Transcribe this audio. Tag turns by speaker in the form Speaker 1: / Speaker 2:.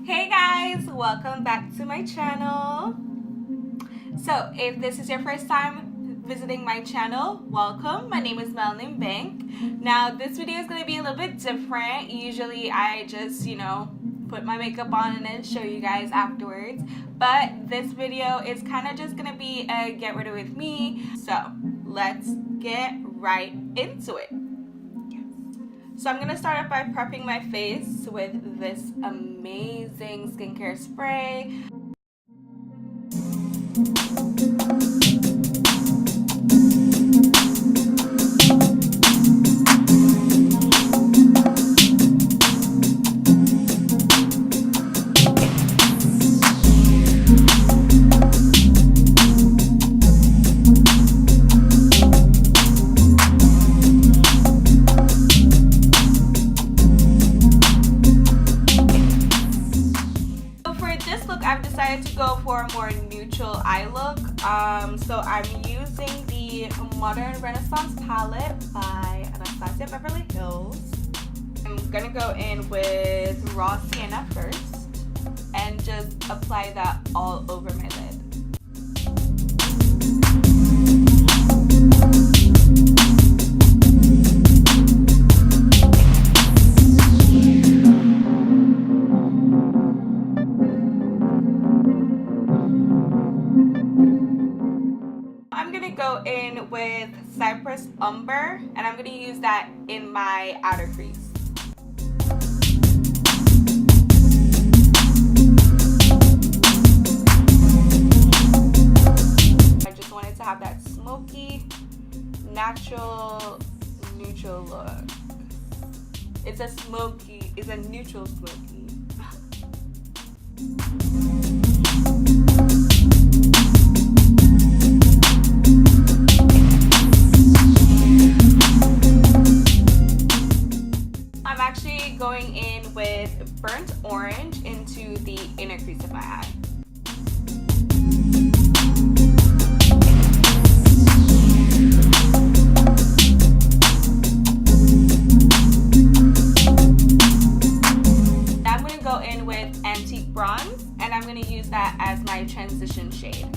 Speaker 1: Hey guys, welcome back to my channel. So if this is your first time visiting my channel, welcome. My name is Melaninbanc. Now this video is going to be a little bit different. Usually I just, put my makeup on and then show you guys afterwards. But this video is kind of just going to be a get ready with me. So let's get right into it. So I'm going to start off by prepping my face with this amazing skincare spray. I've decided to go for a more neutral eye look. So I'm using the Modern Renaissance palette by Anastasia Beverly Hills. I'm gonna go in with raw sienna first and just apply that all over my lid. Go in with Cypress Umber, and I'm going to use that in my outer crease. I just wanted to have that smoky, natural, neutral look. It's a neutral smoky. Going in with burnt orange into the inner crease of my eye. Now I'm going to go in with antique bronze, and I'm going to use that as my transition shade.